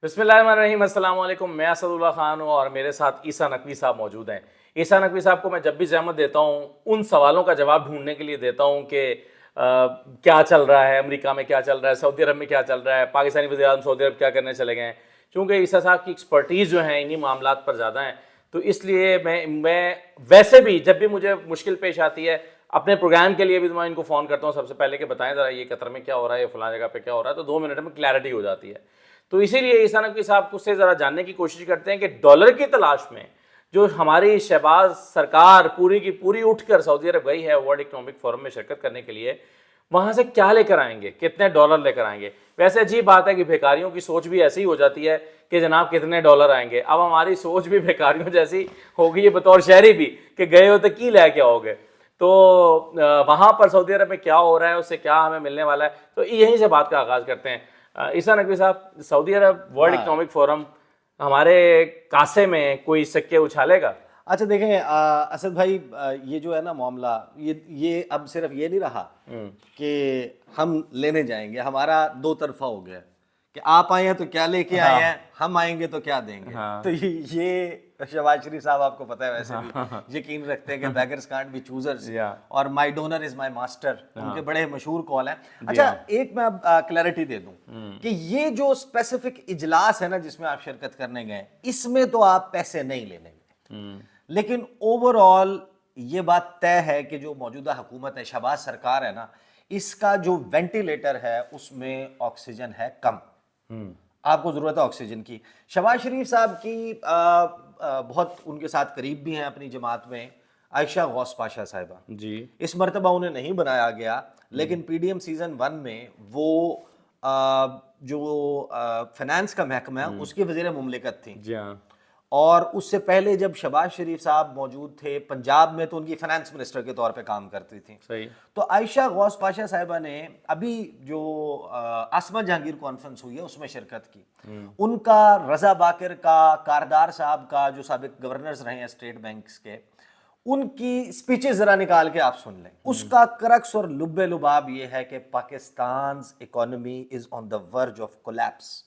بسم اللہ الرحمن الرحیم، السلام علیکم۔ میں اسد اللہ خان ہوں اور میرے ساتھ عیسیٰ نقوی صاحب موجود ہیں۔ عیسیٰ نقوی صاحب کو میں جب بھی زحمت دیتا ہوں ان سوالوں کا جواب ڈھونڈنے کے لیے دیتا ہوں کہ کیا چل رہا ہے امریکہ میں، کیا چل رہا ہے سعودی عرب میں، کیا چل رہا ہے پاکستانی وزیر اعظم سعودی عرب کیا کرنے چلے گئے ہیں۔ چونکہ عیسیٰ صاحب کی ایکسپرٹیز جو ہیں انہی معاملات پر زیادہ ہیں، تو اس لیے میں ویسے بھی جب بھی مجھے مشکل پیش آتی ہے اپنے پروگرام کے لیے بھی میں ان کو فون کرتا ہوں سب سے پہلے کہ بتائیں ذرا یہ قطر میں کیا ہو رہا ہے، یہ فلاں جگہ پہ کیا ہو رہا ہے، تو 2 منٹ میں کلیئرٹی ہو جاتی ہے۔ تو اسی لیے عیسیٰ نقوی صاحب سے ذرا جاننے کی کوشش کرتے ہیں کہ ڈالر کی تلاش میں جو ہماری شہباز سرکار پوری کی پوری اٹھ کر سعودی عرب گئی ہے ورلڈ اکنامک فورم میں شرکت کرنے کے لیے، وہاں سے کیا لے کر آئیں گے، کتنے ڈالر لے کر آئیں گے۔ ویسے عجیب بات ہے کہ بھیکاریوں کی سوچ بھی ایسی ہی ہو جاتی ہے کہ جناب کتنے ڈالر آئیں گے۔ اب ہماری سوچ بھی بھیکاریوں جیسی ہو گئی ہے بطور شہری بھی کہ گئے ہو تو کی لے کے آؤ گے۔ تو وہاں پر سعودی عرب میں کیا ہو رہا ہے، اس سے کیا ہمیں ملنے والا ہے، تو یہیں سے بات کا آغاز کرتے ہیں۔ عیسیٰ نقوی صاحب، سعودی عرب ورلڈ اکنامک فورم ہمارے کاسے میں کوئی سکے اچھالے گا؟ اچھا دیکھیں اسد بھائی، یہ جو ہے نا معاملہ، یہ اب صرف یہ نہیں رہا کہ ہم لینے جائیں گے، ہمارا دو طرفہ ہو گیا کہ آپ آئے ہیں تو کیا لے کے آئے ہیں، ہم آئیں گے تو کیا دیں گے۔ تو یہ شہباز شریف صاحب آپ کو پتہ ہے ویسے بھی یقین رکھتے ہیں کہ بیگرز کانٹ بی چوزرز اور مائی ڈونر از مائی ماسٹر، ان کے بڑے مشہور کال ہیں۔ اچھا ایک میں اب کلیئرٹی دے دوں کہ یہ جو اسپیسیفک اجلاس ہے نا جس میں آپ شرکت کرنے گئے، اس میں تو آپ پیسے نہیں لینے گئے، لیکن اوور آل یہ بات طے ہے کہ جو موجودہ حکومت ہے، شہباز سرکار ہے نا، اس کا جو وینٹیلیٹر ہے اس میں آکسیجن ہے کم، آپ کو ضرورت ہے آکسیجن کی۔ شہباز شریف صاحب کی بہت ان کے ساتھ قریب بھی ہیں اپنی جماعت میں عائشہ غوث پاشا صاحبہ، جی اس مرتبہ انہیں نہیں بنایا گیا، لیکن پی ڈی ایم سیزن 1 میں وہ جو فائنانس کا محکمہ ہے اس کی وزیر مملکت تھیں، جی ہاں، اور اس سے پہلے جب شہباز شریف صاحب موجود تھے پنجاب میں تو ان کی فائنانس منسٹر کے طور پہ کام کرتی تھیں۔ صحیح۔ تو عائشہ غوث پاشا صاحبہ نے ابھی جو آسما جہانگیر کانفرنس ہوئی ہے اس میں شرکت کی، ان کا رضا باکر کا، کاردار صاحب کا جو سابق گورنرز رہے ہیں اسٹیٹ بینکس کے، ان کی سپیچز ذرا نکال کے آپ سن لیں۔ اس کا کرکس اور لب لباب یہ ہے کہ پاکستان's economy is on the verge of collapse،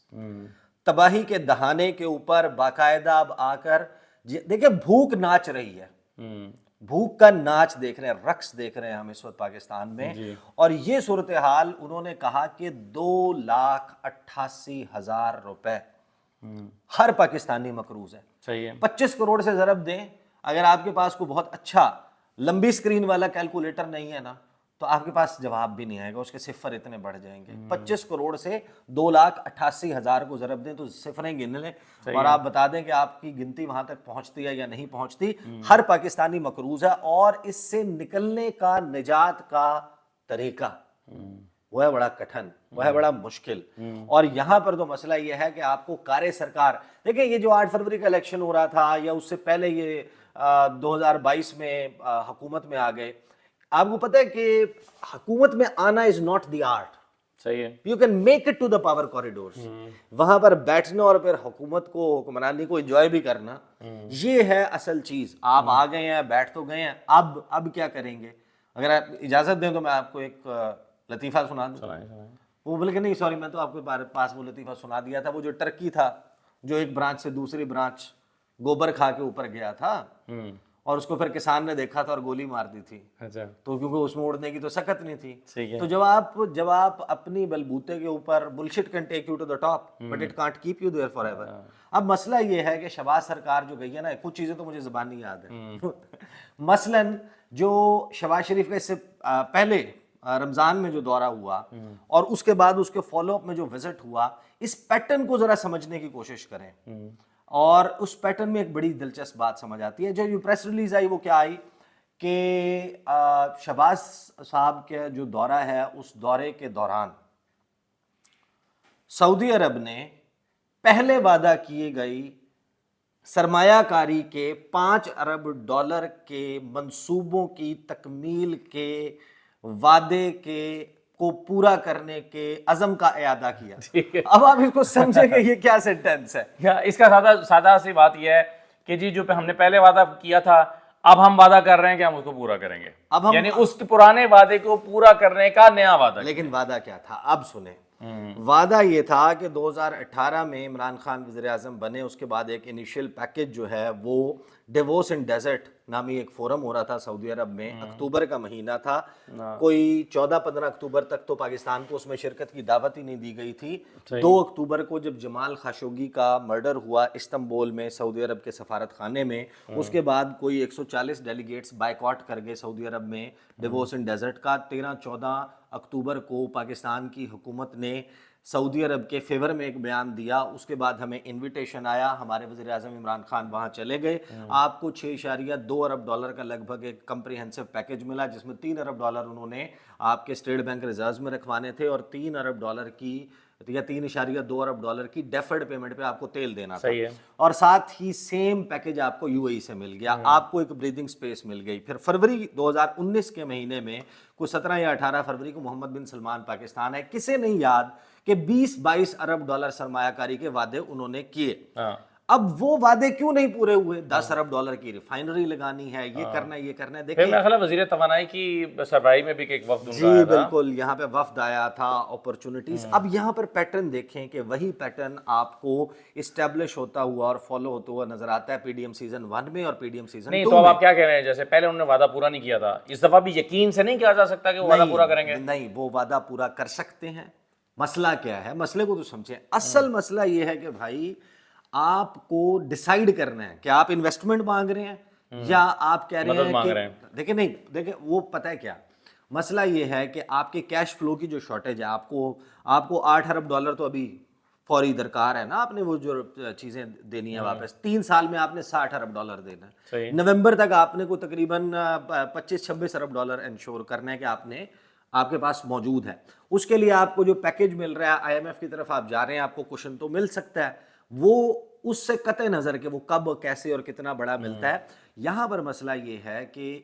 تباہی کے دہانے کے اوپر باقاعدہ اب آ کر دیکھیں بھوک ناچ رہی ہے، بھوک کا ناچ دیکھ رہے ہیں، رقص دیکھ رہے ہیں ہم اس وقت پاکستان میں، اور یہ صورتحال انہوں نے کہا کہ 2,88,000 روپے ہر پاکستانی مقروض ہے۔ صحیح ہے۔ 25 کروڑ سے ضرب دیں، اگر آپ کے پاس کوئی بہت اچھا لمبی سکرین والا کیلکولیٹر نہیں ہے نا تو آپ کے پاس جواب بھی نہیں آئے گا، اس کے صفر اتنے بڑھ جائیں گے۔ 25 کروڑ سے 2,88,000 کو ضرب دیں تو صفریں گن لیں اور آپ بتا دیں کہ آپ کی گنتی وہاں تک پہنچتی ہے یا نہیں پہنچتی۔ ہر پاکستانی مقروض ہے، اور اس سے نکلنے کا، نجات کا طریقہ وہ ہے بڑا کٹھن، وہ ہے بڑا مشکل۔ اور یہاں پر تو مسئلہ یہ ہے کہ آپ کو کار سرکار، دیکھیں یہ جو 8 فروری کا الیکشن ہو رہا تھا یا اس سے پہلے یہ 2022 میں حکومت میں آ گئے، آپ کو پتہ ہے کہ حکومت میں آنا از ناٹ دی آرٹ، صحیح ہے۔ You can make it to the power corridors, وہاں پر بیٹھنا اور پھر حکومت کو، حکمرانی کو انجوائے بھی کرنا، یہ ہے اصل چیز۔ آپ آ گئے ہیں، بیٹھ تو گئے ہیں، اب کیا کریں گے؟ اگر آپ اجازت دیں تو میں آپ کو ایک لطیفہ سنا دوں۔ وہ بولے کہ نہیں سوری، میں تو آپ کے پاس وہ لطیفہ سنا دیا تھا، وہ جو ٹرکی تھا جو ایک برانچ سے دوسری برانچ گوبر کھا کے اوپر گیا تھا اور اس کو پھر کسان نے دیکھا تھا اور گولی مار دی تھی، تو کیونکہ اس میں اڑنے کی تو سکت نہیں تھی۔ تو جب آپ اپنی بلبوتے کے اوپر bullshit can take you to the top but it can't keep you there forever۔ اب مسئلہ یہ ہے کہ شہباز سرکار جو گئی ہے نا، کچھ چیزیں تو مجھے زبانی یاد ہیں، مثلاً جو شہباز شریف کا اس سے پہلے رمضان میں جو دورہ ہوا اور اس کے بعد اس کے فالو اپ میں جو وزٹ ہوا، اس پیٹرن کو ذرا سمجھنے کی کوشش کریں، اور اس پیٹرن میں ایک بڑی دلچسپ بات سمجھ آتی ہے۔ جو یہ پریس ریلیز آئی وہ کیا آئی کہ شہباز صاحب کا جو دورہ ہے اس دورے کے دوران سعودی عرب نے پہلے وعدہ کی گئی سرمایہ کاری کے 5 ارب ڈالر کے منصوبوں کی تکمیل کے وعدے کو پورا کرنے کے عزم کا اعادہ کیا۔ اب آپ اس کو سمجھیں کہ یہ کیا سینٹینس ہے؟ اس کا سادہ سی بات یہ ہے کہ جی جو ہم نے پہلے وعدہ کیا تھا اب ہم وعدہ کر رہے ہیں کہ ہم اس کو پورا کریں گے، یعنی اس پرانے وعدے کو پورا کرنے کا نیا وعدہ۔ لیکن وعدہ کیا تھا اب سنیں، وعدہ یہ تھا کہ 2018 میں عمران خان وزیر اعظم بنے، اس کے بعد ایک انیشیل پیکج جو ہے وہ ڈیووس ان ڈیزرٹ نامی ایک فورم ہو رہا تھا سعودی عرب میں، اکتوبر کا مہینہ تھا، کوئی 14-15 اکتوبر تک تو پاکستان کو اس میں شرکت کی دعوت ہی نہیں دی گئی تھی۔ 2 اکتوبر کو جب جمال خاشقجی کا مرڈر ہوا استنبول میں سعودی عرب کے سفارت خانے میں، اس کے بعد کوئی 140 ڈیلیگیٹس بائیکاٹ کر گئے سعودی عرب میں ڈیووس ان ڈیزرٹ کا۔ 13-14 اکتوبر کو پاکستان کی حکومت نے سعودی عرب کے فیور میں ایک بیان دیا، اس کے بعد ہمیں انویٹیشن آیا، ہمارے وزیر اعظم عمران خان وہاں چلے گئے، آپ کو $6.2 ارب کا لگ بھگ ایک کمپریہنسو پیکج ملا، جس میں $3 ارب انہوں نے آپ کے اسٹیٹ بینک ریزروز میں رکھوانے تھے، اور $3 ارب کی یا $3.2 ارب کی ڈیفرڈ پیمنٹ پہ آپ کو تیل دینا تھا، اور ساتھ ہی سیم پیکج آپ کو UAE سے مل گیا، آپ کو ایک بریدنگ سپیس مل گئی۔ پھر فروری 2019 کے مہینے میں کوئی 17 یا 18 فروری کو محمد بن سلمان پاکستان ہے، کسے نہیں یاد کہ 20-22 ارب ڈالر سرمایہ کاری کے وعدے انہوں نے کیے۔ اب وہ وعدے کیوں نہیں پورے ہوئے؟ $10 ارب کی ریفائنری لگانی ہے، یہ کرنا ہے، یہ کرنا ہے۔ دیکھیں میرا خیال ہے وزیر توانائی کی سربراہی میں بھی ایک وفد ان کا جی آیا تھا، بالکل، یہاں پہ وفد آیا تھا، اپرچونٹیز۔ اب یہاں پر پیٹرن دیکھیں کہ وہی پیٹرن آپ کو اسٹیبلش ہوتا ہوا اور فالو ہوتا ہوا نظر آتا ہے PDM سیزن 1 میں اور PDM سیزن 2 میں۔ نہیں تو اب آپ کیا کہہ رہے ہیں؟ جیسے پہلے انہوں نے وعدہ پورا نہیں کیا تھا، اس دفعہ بھی یقین سے نہیں کہا جا سکتا کہ وہ وعدہ پورا کریں گے؟ نہیں، وہ وعدہ پورا کر سکتے ہیں۔ مسئلہ کیا ہے؟ مسئلے کو تو سمجھیں۔ اصل مسئلہ یہ ہے کہ بھائی آپ کو ڈیسائیڈ کرنا ہے کہ آپ انویسٹمنٹ مانگ رہے ہیں یا آپ کہہ رہے ہیں کہ دیکھیں، نہیں دیکھیں، وہ پتہ ہے کیا مسئلہ یہ ہے کہ آپ کے کیش فلو کی جو شارٹیج ہے، آپ کو $8 ارب تو ابھی فوری درکار ہے نا، آپ نے وہ جو چیزیں دینی ہیں واپس 3 سال میں آپ نے $60 ارب دینا ہے، نومبر تک آپ نے کو تقریباً $25-26 ارب انشور کرنا ہے کہ آپ کے پاس موجود ہے۔ اس کے لیے آپ کو جو پیکج مل رہا ہے IMF کی طرف آپ جا رہے ہیں، آپ کو کوشن تو مل سکتا ہے، وہ اس سے قطع نظر کہ وہ کب کیسے اور کتنا بڑا ملتا ہے۔ یہاں پر مسئلہ یہ ہے کہ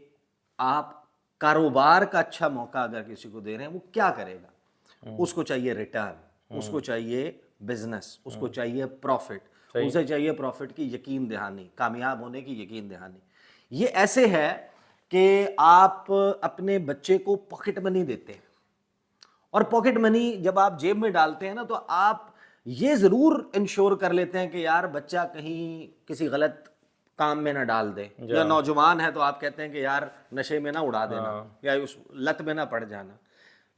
آپ کاروبار کا اچھا موقع اگر کسی کو دے رہے ہیں، وہ کیا کرے گا؟ اس کو چاہیے ریٹرن، اس کو چاہیے بزنس، اس کو چاہیے پروفٹ، اسے چاہیے پروفٹ کی یقین دہانی، کامیاب ہونے کی یقین دہانی۔ یہ ایسے ہے کہ آپ اپنے بچے کو پاکٹ منی دیتے ہیں، اور پاکٹ منی جب آپ جیب میں ڈالتے ہیں نا، تو آپ یہ ضرور انشور کر لیتے ہیں کہ یار بچہ کہیں کسی غلط کام میں نہ ڈال دے، یا نوجوان ہے تو آپ کہتے ہیں کہ یار نشے میں نہ اڑا دینا یا اس لت میں نہ پڑ جانا،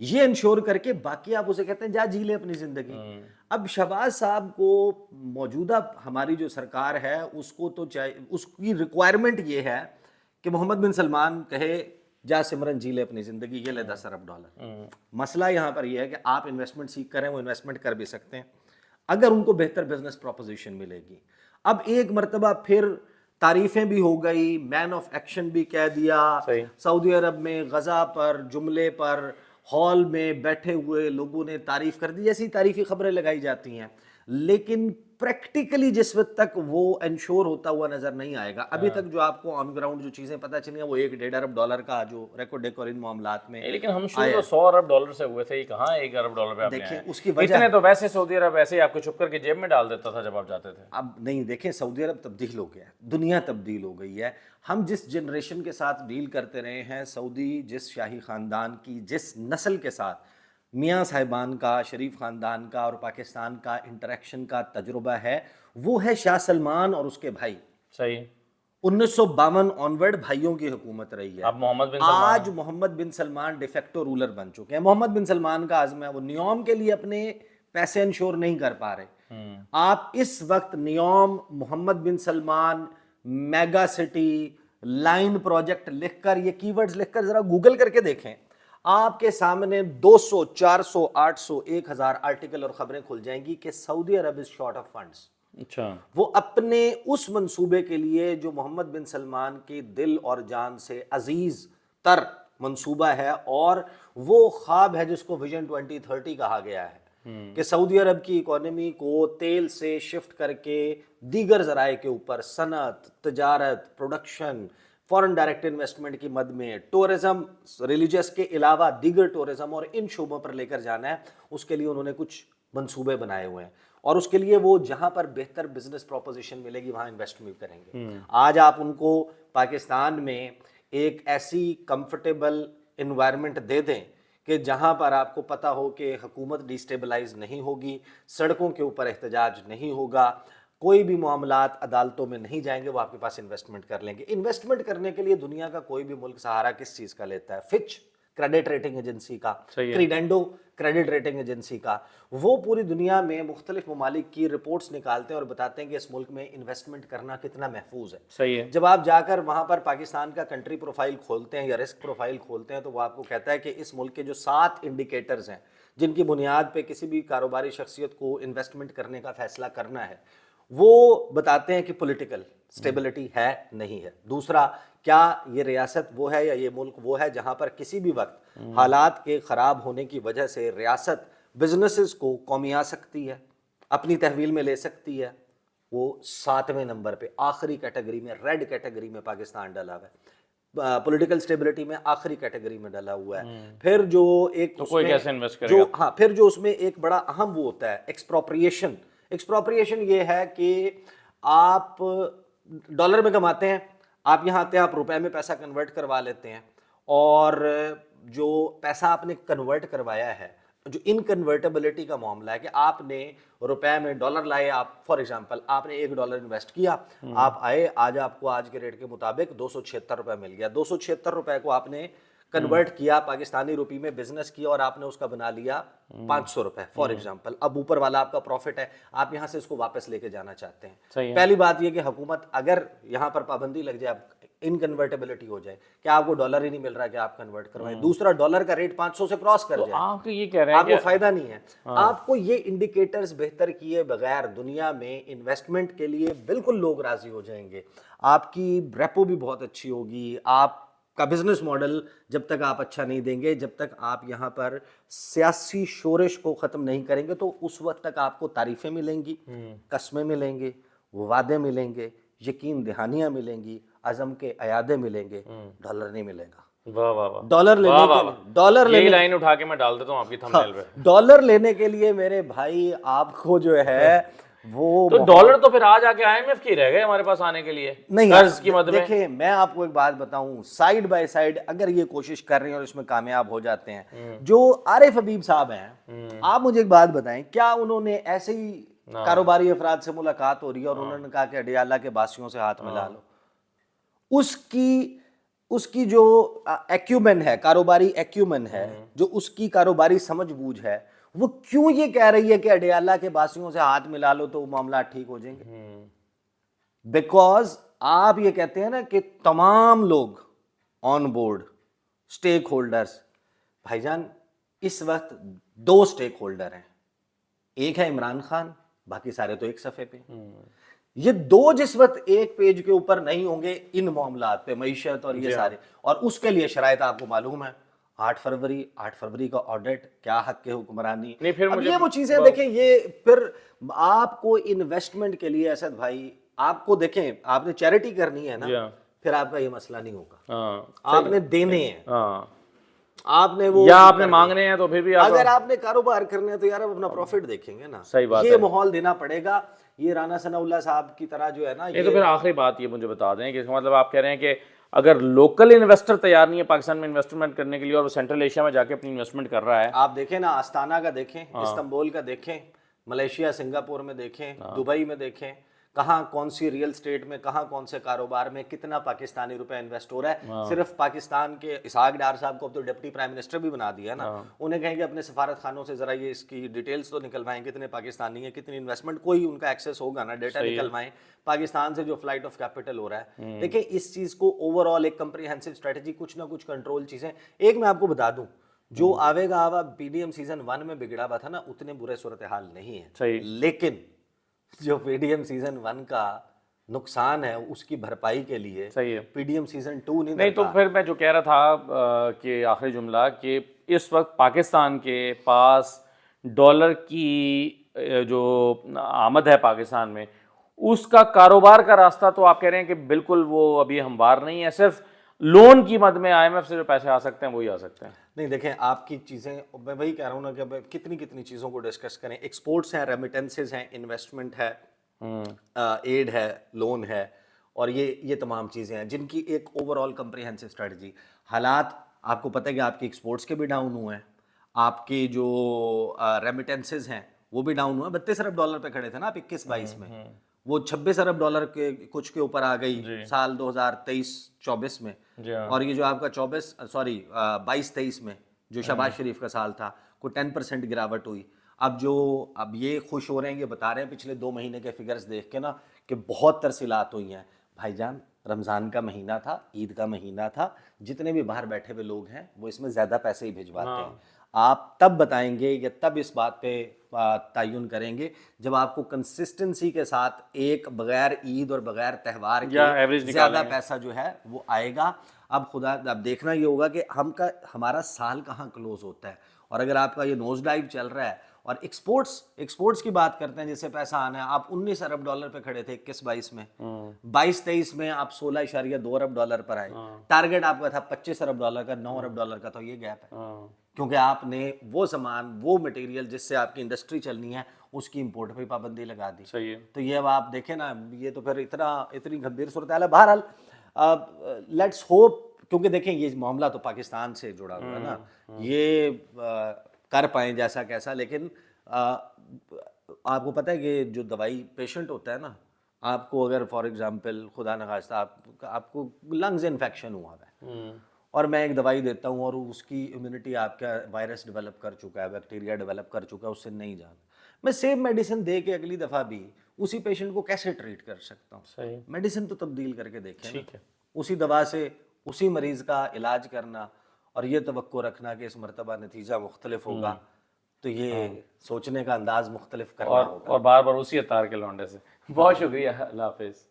یہ انشور کر کے باقی آپ اسے کہتے ہیں جا جی لے اپنی زندگی۔ اب شہباز صاحب کو موجودہ ہماری جو سرکار ہے اس کو تو اس کی ریکوائرمنٹ یہ ہے کہ محمد بن سلمان کہے جا سمرن جی لے اپنی زندگی، یہ لے $10 ارب۔ مسئلہ یہاں پر یہ ہے کہ آپ انویسٹمنٹ سیکھ کریں، وہ انویسٹمنٹ کر بھی سکتے ہیں اگر ان کو بہتر بزنس پروپوزیشن ملے گی۔ اب ایک مرتبہ پھر تعریفیں بھی ہو گئی، مین آف ایکشن بھی کہہ دیا، سعودی عرب میں غزہ پر جملے پر ہال میں بیٹھے ہوئے لوگوں نے تعریف کر دی، جیسی تعریفی خبریں لگائی جاتی ہیں، لیکن پریکٹیکلی جس وقت تک وہ انشور ہوتا ہوا نظر نہیں آئے گا، ابھی تک جو آپ کو آن گراؤنڈ جو چیزیں پتہ چلی ہیں وہ $1-1.5 ارب کا جو ریکارڈ ان معاملات میں۔ لیکن ہم شروع تو $100 ارب سے ہوئے تھے، یہ کہاں $1 ارب پہ آپ نے دیکھیں آئے؟ اس کی وجہ اتنے تو ویسے سعودی عرب ایسے ہی آپ کو چھپ کر کے جیب میں ڈال دیتا تھا جب آپ جاتے تھے۔ اب نہیں، دیکھیں سعودی عرب تبدیل ہو گیا ہے، دنیا تبدیل ہو گئی ہے۔ ہم جس جنریشن کے ساتھ ڈیل کرتے رہے ہیں، سعودی جس شاہی خاندان کی جس نسل کے ساتھ میاں صاحبان کا، شریف خاندان کا اور پاکستان کا انٹریکشن کا تجربہ ہے، وہ ہے شاہ سلمان اور اس کے بھائی۔ صحیح۔ 1952 آنورڈ بھائیوں کی حکومت رہی ہے۔ اب محمد بن سلمان، آج محمد بن سلمان ڈیفیکٹو رولر بن چکے ہیں۔ محمد بن سلمان کا عزم ہے، وہ نیوم کے لیے اپنے پیسے انشور نہیں کر پا رہے۔ آپ اس وقت Neom, Mohammed bin Salman, mega city, line project لکھ کر، یہ کی ورڈز لکھ کر ذرا گوگل کر کے دیکھیں، آپ کے سامنے 200، 400، 800، 1000 آرٹیکل اور خبریں کھل جائیں گی کہ سعودی عرب از شارٹ آف فنڈز۔ اچھا، وہ اپنے اس منصوبے کے لیے جو محمد بن سلمان کے دل اور جان سے عزیز تر منصوبہ ہے، اور وہ خواب ہے جس کو ویژن 2030 کہا گیا ہے کہ سعودی عرب کی اکانومی کو تیل سے شفٹ کر کے دیگر ذرائع کے اوپر صنعت، تجارت، پروڈکشن، فورن ڈائریکٹ انویسٹمنٹ کی مد میں ٹورزم، ریلیجس کے علاوہ دیگر ٹورزم اور ان شعبوں پر لے کر جانا ہے۔ اس کے لیے انہوں نے کچھ منصوبے بنائے ہوئے ہیں، اور اس کے لیے وہ جہاں پر بہتر بزنس پروپوزیشن ملے گی وہاں انویسٹ بھی کریں گے۔ آج آپ ان کو پاکستان میں ایک ایسی کمفرٹیبل انوائرمنٹ دے دیں کہ جہاں پر آپ کو پتہ ہو کہ حکومت ڈیسٹیبلائز نہیں ہوگی, سڑکوں کے اوپر احتجاج نہیں ہوگا, کوئی بھی معاملات عدالتوں میں نہیں جائیں گے, وہ آپ کے پاس انویسٹمنٹ کر لیں گے. انویسٹمنٹ کرنے کے لیے دنیا کا کوئی بھی ملک سہارا کس چیز کا لیتا ہے؟ فچ کریڈٹ ریٹنگ ایجنسی کا, کریڈنڈو کریڈٹ ریٹنگ ایجنسی کا. وہ پوری دنیا میں مختلف ممالک کی رپورٹس نکالتے ہیں اور بتاتے ہیں کہ اس ملک میں انویسٹمنٹ کرنا کتنا محفوظ ہے. صحیح ہے. جب آپ جا کر وہاں پر پاکستان کا کنٹری پروفائل کھولتے ہیں یا رسک پروفائل کھولتے ہیں تو وہ آپ کو کہتا ہے کہ اس ملک کے جو 7 انڈیکیٹرز ہیں جن کی بنیاد پہ کسی بھی کاروباری شخصیت کو انویسٹمنٹ کرنے کا فیصلہ کرنا ہے, وہ بتاتے ہیں کہ پولیٹیکل سٹیبلٹی ہے نہیں ہے. دوسرا, کیا یہ ریاست وہ ہے یا یہ ملک وہ ہے جہاں پر کسی بھی وقت حالات کے خراب ہونے کی وجہ سے ریاست بزنسز کو قومیہ سکتی ہے, اپنی تحویل میں لے سکتی ہے. وہ 7ویں نمبر پہ آخری کیٹیگری میں, ریڈ کیٹیگری میں پاکستان ڈلا ہوا ہے. پولیٹیکل سٹیبلٹی میں آخری کیٹیگری میں ڈلا ہوا ہے. پھر جو ایک کوئی کیسے انویسٹ کرے گا؟ پھر جو اس میں ایک بڑا اہم وہ ہوتا ہے ایکسپروپریشن. ایکسپروپریشن یہ ہے کہ آپ ڈالر میں کماتے ہیں, آپ یہاں آتے ہیں, آپ روپے میں پیسہ کنورٹ کروا لیتے ہیں, اور جو پیسہ آپ نے کنورٹ کروایا ہے, جو انکنورٹیبلٹی کا معاملہ ہے کہ آپ نے روپے میں ڈالر لائے, آپ فار ایگزامپل آپ نے $1 انویسٹ کیا, آپ آئے, آج آپ کو آج کے ریٹ کے مطابق 276 روپے مل گیا. 276 روپے کو آپ نے کنورٹ کیا پاکستانی روپی میں, بزنس کیا اور آپ نے اس کا بنا لیا 500 روپے فار ایگزامپل. اب اوپر والا آپ کا پروفٹ ہے, آپ یہاں سے اس کو واپس لے کے جانا چاہتے ہیں. پہلی بات یہ کہ حکومت اگر یہاں پر پابندی لگ جائے, انکنورٹیبلٹی ہو جائے کہ آپ کو ڈالر ہی نہیں مل رہا کہ آپ کنورٹ کروائیں. دوسرا, ڈالر کا ریٹ 500 سے کراس کر جائے, آپ یہ کہہ رہے ہیں آپ کو فائدہ نہیں ہے. آپ کو یہ انڈیکیٹرز بہتر کیے بغیر دنیا میں انویسٹمنٹ کے لیے بالکل لوگ راضی ہو جائیں گے. آپ کی ریپو بھی بہت اچھی ہوگی, آپ کا بزنس ماڈل جب تک آپ اچھا نہیں دیں گے, جب تک آپ یہاں پر سیاسی شورش کو ختم نہیں کریں گے, تو اس وقت تک آپ کو تعریفیں ملیں گی, قسمیں ملیں گے, وعدے ملیں گے, یقین دہانیاں ملیں گی, عزم کے ایادے ملیں گے, ڈالر نہیں ملے گا. واہ واہ واہ, ڈالر لینے کے لیے, ڈالر یہی لائن اٹھا کے میں ڈال دیتا ہوں آپ کی تھمبنیل پہ. ڈالر لینے کے لیے میرے بھائی آپ کو جو ہے وہ تو ڈالر تو پھر آج آ کے IMF کی رہ گئے ہمارے پاس آنے کے لیے نہیں. قرض کی مد میں. دیکھیں میں آپ کو ایک بات بتاؤں, سائیڈ بائی سائیڈ اگر یہ کوشش کر رہے ہیں اور اس میں کامیاب ہو جاتے ہیں, جو عارف حبیب صاحب ہیں, آپ مجھے ایک بات بتائیں, کیا انہوں نے ایسے ہی کاروباری افراد سے ملاقات ہو رہی ہے اور انہوں نے کہا کہ اڈیالہ کے باسیوں سے ہاتھ ملا لو؟ اس کی جو ایکیومن ہے, کاروباری ایکیومن ہے, جو اس کی کاروباری سمجھ بوجھ ہے, وہ کیوں یہ کہہ رہی ہے کہ اڈیالہ کے باسیوں سے ہاتھ ملا لو تو معاملات ٹھیک ہو جائیں گے؟ بیکاز آپ یہ کہتے ہیں نا کہ تمام لوگ آن بورڈ, سٹیک ہولڈرز. بھائی جان اس وقت 2 سٹیک ہولڈر ہیں, ایک ہے عمران خان, باقی سارے تو ایک صفحے پہ. یہ 2 جس وقت ایک پیج کے اوپر نہیں ہوں گے ان معاملات پہ, معیشت اور یہ سارے, اور اس کے لیے شرائط آپ کو معلوم ہے, 8 فروری کا آڈٹ, کیا حق کے حکمرانی. اب یہ وہ چیزیں دیکھیں, یہ پھر آپ کو انویسٹمنٹ کے لیے اسد بھائی, آپ کو دیکھیں آپ نے چیریٹی کرنی ہے نا, پھر آپ کا یہ مسئلہ نہیں ہوگا. آپ نے دینے ہیں, آپ نے وہ, یا آپ نے مانگنے ہیں تو پھر بھی اگر آپ نے کاروبار کرنا ہے تو یار اپنا پروفٹ دیکھیں گے نا. یہ ماحول دینا پڑے گا. یہ رانا ثناء اللہ صاحب کی طرح جو ہے نا, یہ تو پھر آخری بات یہ مجھے بتا دیں کہ مطلب آپ کہہ رہے ہیں کہ اگر لوکل انویسٹر تیار نہیں ہے پاکستان میں انویسٹمنٹ کرنے کے لیے اور وہ سینٹرل ایشیا میں جا کے اپنی انویسٹمنٹ کر رہا ہے, آپ دیکھیں نا, آستانہ کا دیکھیں, استنبول کا دیکھیں, ملیشیا سنگاپور میں دیکھیں, دبئی میں دیکھیں, کہاں کون سی ریل اسٹیٹ میں, کہاں کون سے کاروبار میں کتنا پاکستانی روپے انویسٹ ہو رہا ہے. صرف پاکستان کے اسحاق ڈار صاحب کو اب تو ڈپٹی پرائم منسٹر بھی بنا دیا نا, انہیں کہیں کہ اپنے سفارت خانوں سے ذرا یہ اس کی ڈیٹیلز تو نکلوائیں, کتنے پاکستانی ہیں, کتنی انویسٹمنٹ, کوئی ان کا ایکسیس ہوگا نا, ڈیٹا نکلوائیں, پاکستان سے جو فلائٹ آف کیپٹل ہو رہا ہے. دیکھیں اس چیز کو اوور آل ایک کمپریہنسو اسٹریٹجی, کچھ نہ کچھ کنٹرول چیزیں. ایک میں آپ کو بتا دوں, جو آوے گا آوا PDM سیزن 1 میں بگڑا ہوا تھا نا, اتنے برے صورتحال نہیں ہے, لیکن جو PDM سیزن 1 کا نقصان ہے اس کی بھرپائی کے لیے PDM سیزن 2 نہیں. تو پھر میں جو کہہ رہا تھا کہ آخری جملہ, کہ اس وقت پاکستان کے پاس ڈالر کی جو آمد ہے پاکستان میں, اس کا کاروبار کا راستہ تو آپ کہہ رہے ہیں کہ بالکل وہ ابھی ہموار نہیں ہے, صرف لون کی مد میں IMF سے جو پیسے آ سکتے ہیں وہی آ سکتے ہیں. نہیں دیکھیں آپ کی چیزیں, میں وہی کہہ رہا ہوں نا کہ کتنی چیزوں کو ڈسکس کریں. ایکسپورٹس ہیں, ریمیٹنسز ہیں, انویسٹمنٹ ہے, ایڈ ہے, لون ہے, اور یہ تمام چیزیں ہیں جن کی ایک اوور آل کمپریہنسو اسٹریٹجی. حالات آپ کو پتہ ہے کہ آپ کی ایکسپورٹس کے بھی ڈاؤن ہوئے ہیں, آپ کے جو ریمیٹنسز ہیں وہ بھی ڈاؤن ہوئے. 32 ارب ڈالر پہ کھڑے تھے نا آپ 21-22 میں, وہ 26 ارب ڈالر کے کچھ کے اوپر آ گئی سال 2023-24 میں. اور یہ جو آپ کا 22-23 میں جو شہباز شریف کا سال تھا, کوئی 10% گراوٹ ہوئی. اب یہ خوش ہو رہے ہیں, یہ بتا رہے ہیں پچھلے 2 مہینے کے فگرز دیکھ کے نا کہ بہت ترسیلات ہوئی ہیں. بھائی جان رمضان کا مہینہ تھا, عید کا مہینہ تھا, جتنے بھی باہر بیٹھے ہوئے لوگ ہیں وہ اس میں زیادہ پیسے ہی بھجواتے ہیں. آپ تب بتائیں گے یا تب اس بات پہ تعین کریں گے جب آپ کو کنسسٹنسی کے ساتھ ایک بغیر عید اور بغیر تہوار کے زیادہ پیسہ جو ہے وہ آئے گا. اب دیکھنا یہ ہوگا کہ ہمارا سال کہاں کلوز ہوتا ہے. اور اگر آپ کا یہ نوز ڈائیو چل رہا ہے اور ایکسپورٹس کی بات کرتے ہیں جس سے پیسہ آنا ہے, آپ 19 ارب ڈالر پہ کھڑے تھے 21-22 میں, 22-23 میں آپ 16.2 ارب ڈالر پر آئے. ٹارگیٹ آپ کا تھا 25 ارب ڈالر کا, 9 ارب ڈالر کا, تو یہ گیپ ہے کیونکہ آپ نے وہ سامان, وہ مٹیریل جس سے آپ کی انڈسٹری چلنی ہے اس کی امپورٹ پہ پابندی لگا دی. تو یہ اب آپ دیکھیں نا, یہ تو پھر اتنی گمبھیر صورتحال ہے. بہرحال لیٹس ہوپ, کیونکہ دیکھیں یہ معاملہ تو پاکستان سے جڑا ہوا ہے نا, یہ کر پائیں جیسا کیسا. لیکن آپ کو پتہ ہے کہ جو دوائی پیشنٹ ہوتا ہے نا, آپ کو اگر فار ایگزامپل خدا نخواستہ آپ کو لنگز انفیکشن ہوا ہے اور میں ایک دوائی دیتا ہوں اور اس کی امیونٹی آپ کا وائرس ڈیولپ کر چکا ہے, بیکٹیریا ڈیولپ کر چکا ہے, اس سے نہیں جانا, میں سیم میڈیسن دے کے اگلی دفعہ بھی اسی پیشنٹ کو کیسے ٹریٹ کر سکتا ہوں؟ میڈیسن تو تبدیل کر کے دیکھیں نا, اسی دوا سے اسی مریض کا علاج کرنا اور یہ توقع رکھنا کہ اس مرتبہ نتیجہ مختلف ہوگا, تو یہ سوچنے کا انداز مختلف کرنا ہوگا. اور بار بار اسی اتار کے لونڈے سے. بہت شکریہ, اللہ حافظ.